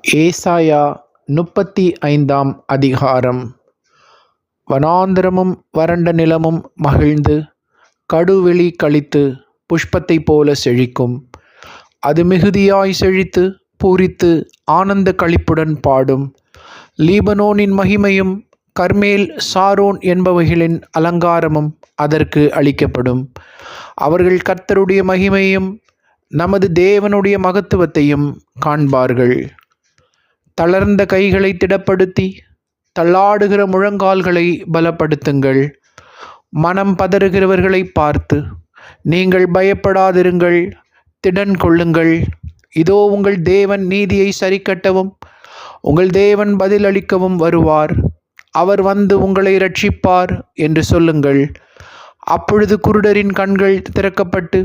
ஏசாயா 35 அதிகாரம். வனாந்தரமும் வறண்ட நிலமும் மகிழ்ந்து கடுவெளி களித்து புஷ்பத்தைப் போல செழிக்கும். அது மிகுதியாய் செழித்து பூரித்து ஆனந்த களிப்புடன் பாடும். லீபனோனின் மகிமையும் கர்மேல் சாரோன் என்பவைகளின் அலங்காரமும் அதற்கு அளிக்கப்படும். அவர்கள் கர்த்தருடைய மகிமையும் நமது தேவனுடைய மகத்துவத்தையும் காண்பார்கள். தளர்ந்த கைகளை திடப்படுத்தி தள்ளாடுகிற முழங்கால்களை பலப்படுத்துங்கள். மனம் பதறுகிறவர்களை பார்த்து, நீங்கள் பயப்படாதிருங்கள், திடன் கொள்ளுங்கள். இதோ உங்கள் தேவன் நீதியை சரிக்கட்டவும் உங்கள் தேவன் பதிலளிக்கவும் வருவார். அவர் வந்து உங்களை இரட்சிப்பார் என்று சொல்லுங்கள். அப்பொழுது குருடரின் கண்கள் திறக்கப்பட்டு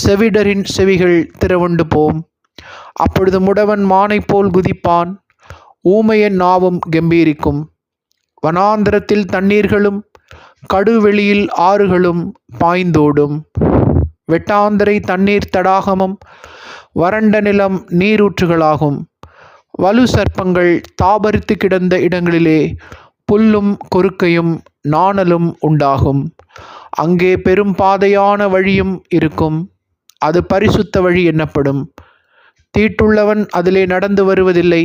செவிடரின் செவிகள் திறவுண்டு போம். அப்பொழுது முடவன் மானை போல் குதிப்பான், ஊமையன் நாவும் கெம்பீரிக்கும். வனாந்தரத்தில் தண்ணீர்களும் கடுவெளியில் ஆறுகளும் பாய்ந்தோடும். வெட்டாந்தரை தண்ணீர் தடாகமும் வறண்ட நிலம் நீரூற்றுகளாகும். வலு சர்ப்பங்கள் தாபரித்து கிடந்த இடங்களிலே புல்லும் கொருக்கையும் நாணலும் உண்டாகும். அங்கே பெரும் பாதையான வழியும் இருக்கும். அது பரிசுத்த வழி என்னப்படும். தீட்டுள்ளவன் அதிலே நடந்து வருவதில்லை.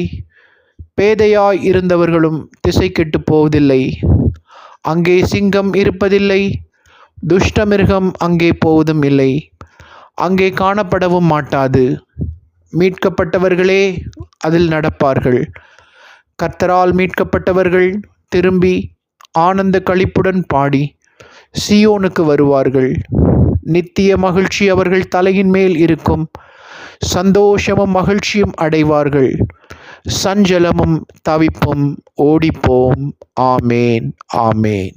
பேதையாய் இருந்தவர்களும் திசை கெட்டு போவதில்லை. அங்கே சிங்கம் இருப்பதில்லை, துஷ்டமிருகம் அங்கே போவதும் இல்லை, அங்கே காணப்படவும் மாட்டாது. மீட்கப்பட்டவர்களே அதில் நடப்பார்கள். கர்த்தரால் மீட்கப்பட்டவர்கள் திரும்பி ஆனந்த களிப்புடன் பாடி சீயோனுக்கு வருவார்கள். நித்திய மகிழ்ச்சி அவர்கள் தலையின் மேல் இருக்கும். சந்தோஷமும் மகிழ்ச்சியும் அடைவார்கள். சஞ்சலமும் தவிப்பும் ஓடிப்போம். ஆமேன், ஆமேன்.